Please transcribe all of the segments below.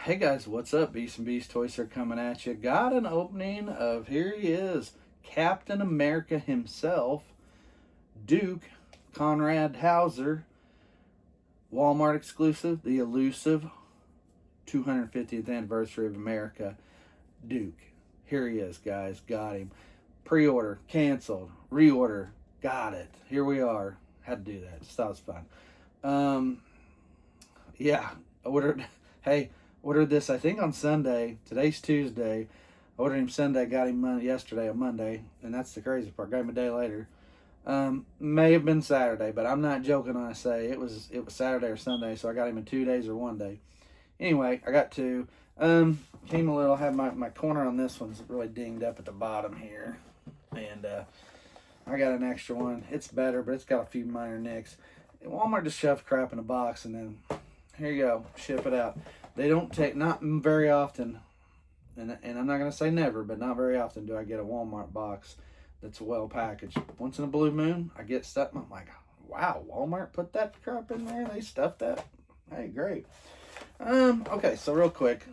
Hey guys, what's up? Beast and Beast Toys are coming at you. Got an opening of, here he is, Captain America himself, Duke Conrad Hauser, Walmart exclusive, the elusive 250th anniversary of America, Duke. Here he is, guys. Got him. Pre-order, canceled, reorder, got it. Here we are. Had to do that. Just thought it was fun. Yeah, I ordered, hey, ordered this, I think, on Sunday. Today's Tuesday. I ordered him Sunday, got him yesterday on Monday, and that's the crazy part. Got him a day later. May have been Saturday, but I'm not joking when I say it was Saturday or Sunday, so I got him in 2 days or 1 day. Anyway, I got two. Came a little, had my corner on this one's really dinged up at the bottom here, and I got an extra one. It's better, but it's got a few minor nicks. Walmart just shoved crap in a box, and then here you go, ship it out. They don't take, not very often, and I'm not going to say never, but not very often do I get a Walmart box that's well packaged. Once in a blue moon, I get stuff. I'm like, wow, Walmart put that crap in there. They stuffed that. Hey, great. Okay, so real quick,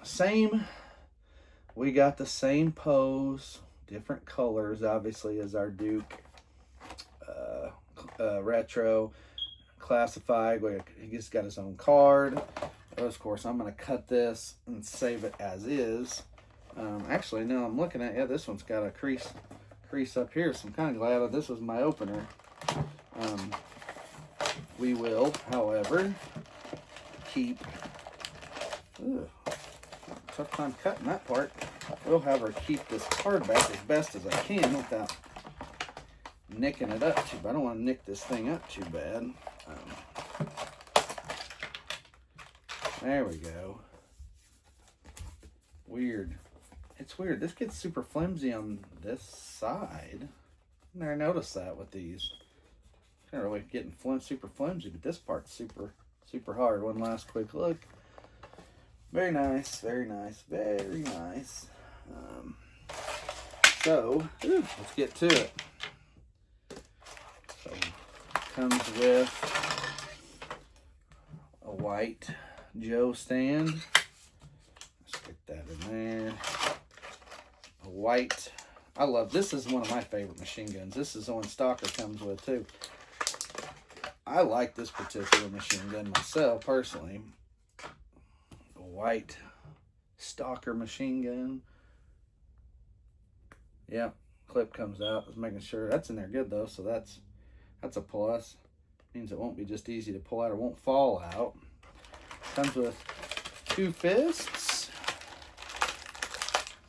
we got the same pose, different colors, obviously, as our Duke retro classified. He just got his own card. Of course, I'm going to cut this and save it as is. Actually, now I'm looking at, yeah, this one's got a crease up here, so I'm kind of glad that this was my opener. We will, however, keep, tough time cutting that part. We'll have her keep this card back as best as I can without nicking it up too bad. I don't want to nick this thing up too bad. There we go. Weird. It's weird. This gets super flimsy on this side. I never noticed that with these. Kind of really getting super flimsy, but this part's super hard. One last quick look. Very nice, very nice, very nice. So, let's get to it. So, comes with a white Joe stand. Stick that in there. A white. I love this. Is one of my favorite machine guns. This is the one Stalker comes with too. I like this particular machine gun myself personally. A white Stalker machine gun. Yeah, clip comes out. Just making sure that's in there good though. So that's a plus. Means it won't be just easy to pull out or won't fall out. Comes with two fists.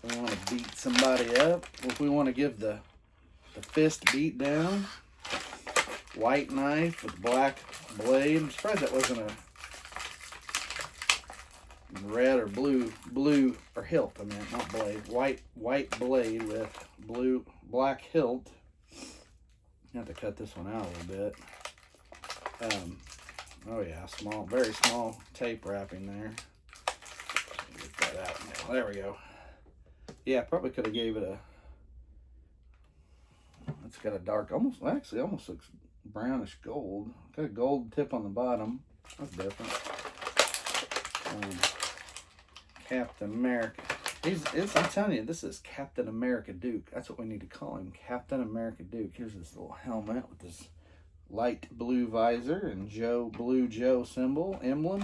If we want to beat somebody up, if we want to give the fist beat down. White knife with black blade. I'm surprised that wasn't a red or blue or hilt. I mean, not blade. White blade with black hilt. I have to cut this one out a little bit. Oh yeah, very small tape wrapping there. Get that out now. There we go. Yeah, probably could have gave it a. It's got a dark, almost looks brownish gold. Got a gold tip on the bottom. That's different. Captain America. I'm telling you, this is Captain America Duke. That's what we need to call him, Captain America Duke. Here's this little helmet with this light blue visor and blue Joe symbol, emblem.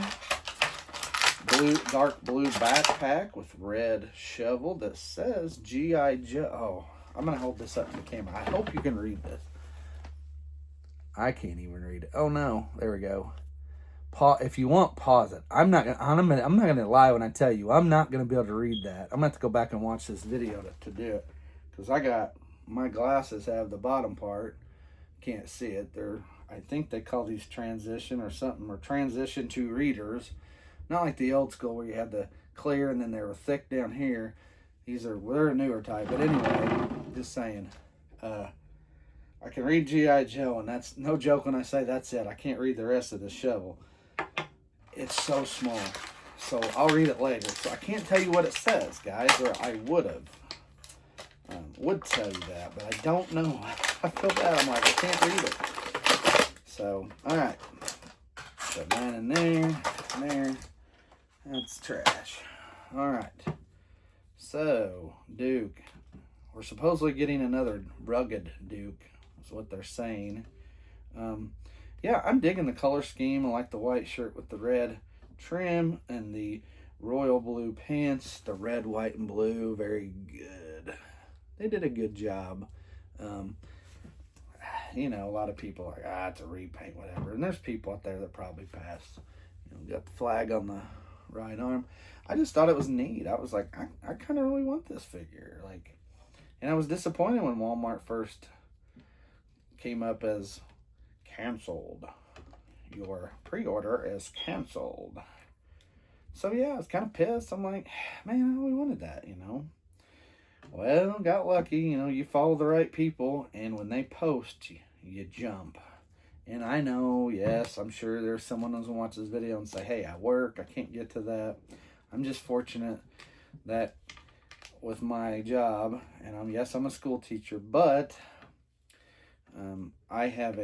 Dark blue backpack with red shovel that says G.I. Joe. Oh, I'm going to hold this up to the camera. I hope you can read this. I can't even read it. Oh no, there we go. If you want, pause it. I'm not gonna lie when I tell you I'm not gonna be able to read that. I'm gonna have to go back and watch this video to do it, because my glasses have the bottom part. Can't see it. I think they call these transition or something, or transition to readers. Not like the old school where you had the clear and then they were thick down here. They're a newer type. But anyway, just saying. I can read G.I. Joe, and that's no joke when I say that's it. I can't read the rest of the shovel. It's so small. So I'll read it later. So I can't tell you what it says, guys, or I would have. Would tell you that, but I don't know. I feel bad. I'm like, I can't read it. So, all right. Put mine in there. That's trash. All right. So, Duke. We're supposedly getting another rugged Duke, is what they're saying. Um, yeah, I'm digging the color scheme. I like the white shirt with the red trim and the royal blue pants. The red, white, and blue. Very good. They did a good job. Um, a lot of people are like, it's a repaint, whatever. And there's people out there that probably passed. Got the flag on the right arm. I just thought it was neat. I was like, I kind of really want this figure. And I was disappointed when Walmart first came up as canceled. Your pre-order is canceled. So yeah, I was kind of pissed. I'm like, man, I really wanted that, Well, got lucky, you follow the right people, and when they post, you jump. And I know, yes, I'm sure there's someone who's going to watch this video and say, hey, I work, I can't get to that. I'm just fortunate that with my job, and I'm a school teacher, but I have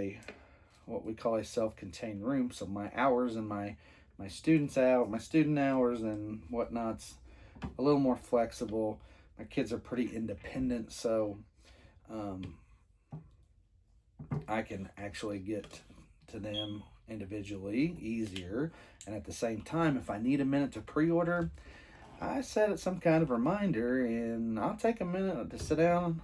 what we call a self-contained room, so my hours and my student hours and whatnot's a little more flexible. My kids are pretty independent, so I can actually get to them individually easier. And at the same time, if I need a minute to pre-order, I set it some kind of reminder, and I'll take a minute to sit down.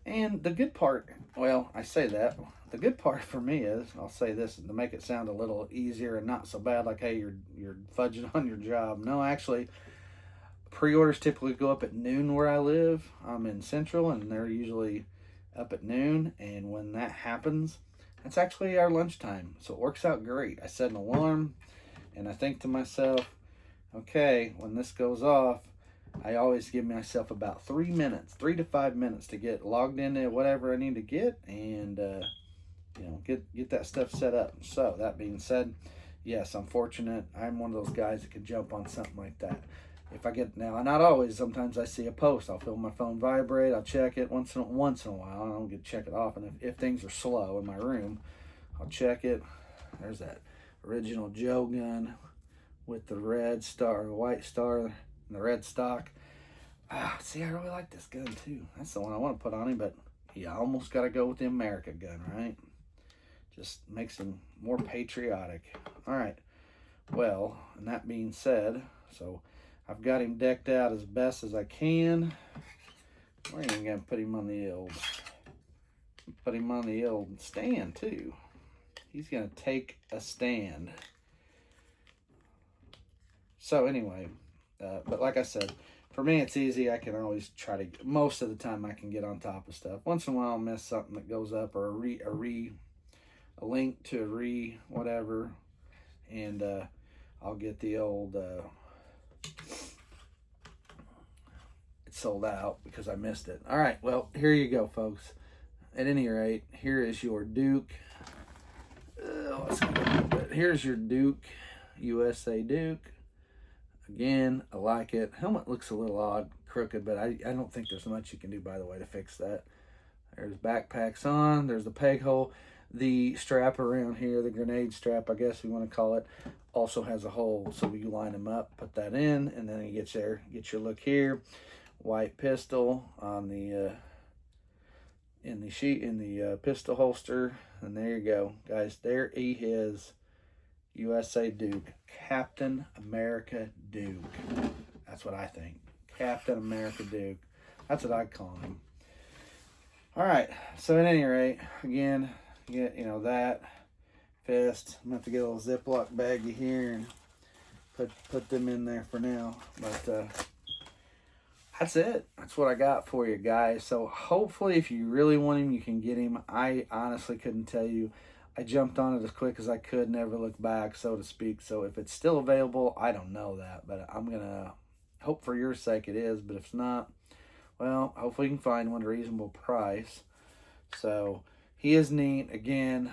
And the good part, well, I say that, the good part for me is, I'll say this to make it sound a little easier and not so bad, like, hey, you're fudging on your job. No, actually, pre-orders typically go up at noon where I live. I'm in Central, and they're usually up at noon. And when that happens, that's actually our lunchtime. So it works out great. I set an alarm, and I think to myself, okay, when this goes off, I always give myself about 3 to 5 minutes to get logged into whatever I need to get, and get that stuff set up. So that being said, yes, I'm fortunate. I'm one of those guys that can jump on something like that. If I get now, not always. Sometimes I see a post, I'll feel my phone vibrate. I'll check it once in a while. I don't get to check it often. If things are slow in my room, I'll check it. There's that original Joe gun with the red star, the white star, and the red stock. See, I really like this gun too. That's the one I want to put on him, but you almost got to go with the America gun, right? Just makes him more patriotic. All right. Well, and that being said, so I've got him decked out as best as I can. We're even gonna put him on the old stand too. He's gonna take a stand. So anyway, but like I said, for me it's easy. I can always most of the time I can get on top of stuff. Once in a while I'll miss something that goes up, or a link to whatever, and I'll get the old it's sold out because I missed it. All right, well, here you go, folks. At any rate, here is your Duke. Let's get a little bit. Here's your Duke, USA Duke. Again, I like it. Helmet looks a little odd, crooked, but I don't think there's much you can do, by the way, to fix that. There's backpacks on. There's the peg hole. The strap around here, the grenade strap, I guess we want to call it, also has a hole, so we line them up, put that in, and then it gets there. Get your look here. White pistol on the in the pistol holster, and there you go, guys. There he is, USA Duke, Captain America Duke. That's what I think, Captain America Duke. That's what I call him. All right. So at any rate, again, get that fist. I'm gonna have to get a little Ziploc baggie here and put them in there for now. But that's it. That's what I got for you guys. So hopefully, if you really want him, you can get him. I honestly couldn't tell you. I jumped on it as quick as I could, never look back, so to speak. So if it's still available, I don't know that, but I'm gonna hope for your sake it is. But if it's not, well, hopefully you can find one at a reasonable price. So he is neat. Again,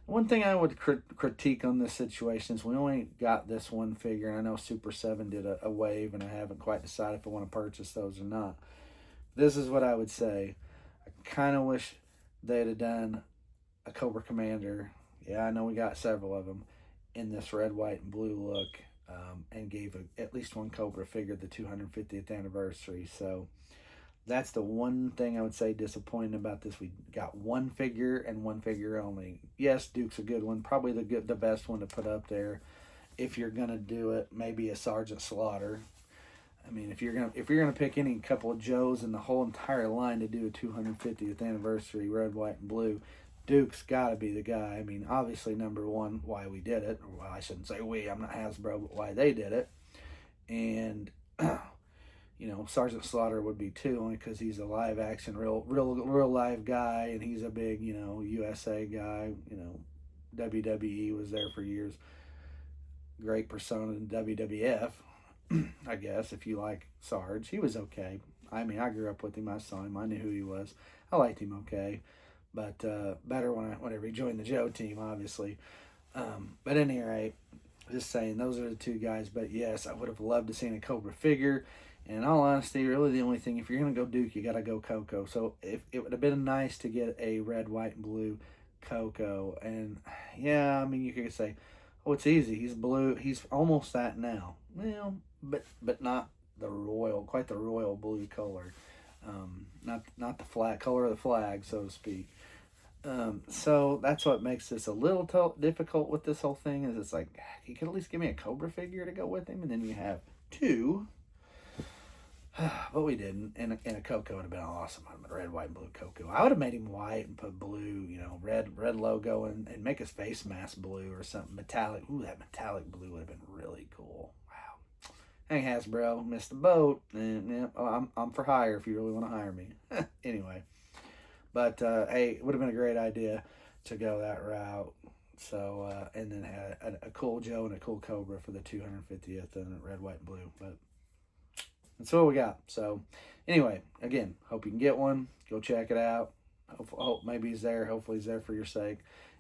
one thing I would critique on this situation is we only got this one figure, and I know Super 7 did a wave, and I haven't quite decided if I want to purchase those or not. This is what I would say. I kind of wish they'd have done a Cobra Commander. Yeah, I know we got several of them in this red, white, and blue look. and gave at least one Cobra figure the 250th anniversary. So that's the one thing I would say disappointing about this. We got one figure and one figure only. Yes, Duke's a good one, probably the best one to put up there. If you're gonna do it, maybe a Sergeant Slaughter. I mean, if you're gonna pick any couple of Joes in the whole entire line to do a 250th anniversary red, white, and blue, Duke's got to be the guy. I mean, obviously number one, why we did it. Well, I shouldn't say we. I'm not Hasbro, but why they did it. And Sergeant Slaughter would be too, only because he's a live action, real live guy, and he's a big, USA guy. WWE was there for years. Great persona in WWF, I guess, if you like Sarge. He was okay. I mean, I grew up with him. I saw him. I knew who he was. I liked him okay. But better whenever he joined the Joe team, obviously. But at any rate, just saying, those are the two guys. But yes, I would have loved to seen a Cobra figure. And in all honesty, really the only thing, if you're going to go Duke, you got to go Coco. So if it would have been nice to get a red, white, and blue Coco. And yeah, I mean, you could say, oh, it's easy. He's blue. He's almost that now. Well, but not quite the royal blue color. Not the flag color of the flag, so to speak. So that's what makes this a little difficult with this whole thing. Is it's like you could at least give me a Cobra figure to go with him, and then you have two. But we didn't. And a Coco would have been awesome. A red, white, and blue Coco. I would have made him white and put blue, red logo, and make his face mask blue or something metallic. Ooh, that metallic blue would have been really cool. Wow. Hey Hasbro, missed the boat. Yeah, I'm for hire if you really want to hire me. Anyway, but hey, it would have been a great idea to go that route. So and then had a cool Joe and a cool Cobra for the 250th and red, white, and blue. But that's what we got. So anyway, again, hope you can get one. Go check it out. Hope maybe he's there. Hopefully he's there for your sake.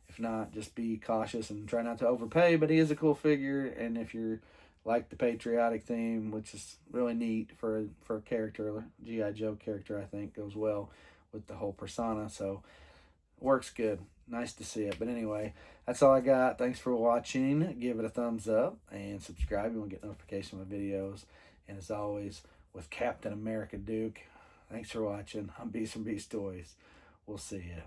If not, just be cautious and try not to overpay. But he is a cool figure, and if you're like the patriotic theme, which is really neat for a character, G.I. Joe character, I think goes well with the whole persona. So works good. Nice to see it. But anyway, that's all I got. Thanks for watching. Give it a thumbs up and subscribe. You will get notification of my videos. And as always, with Captain America Duke, thanks for watching. I'm Beast from Beast Toys. We'll see you.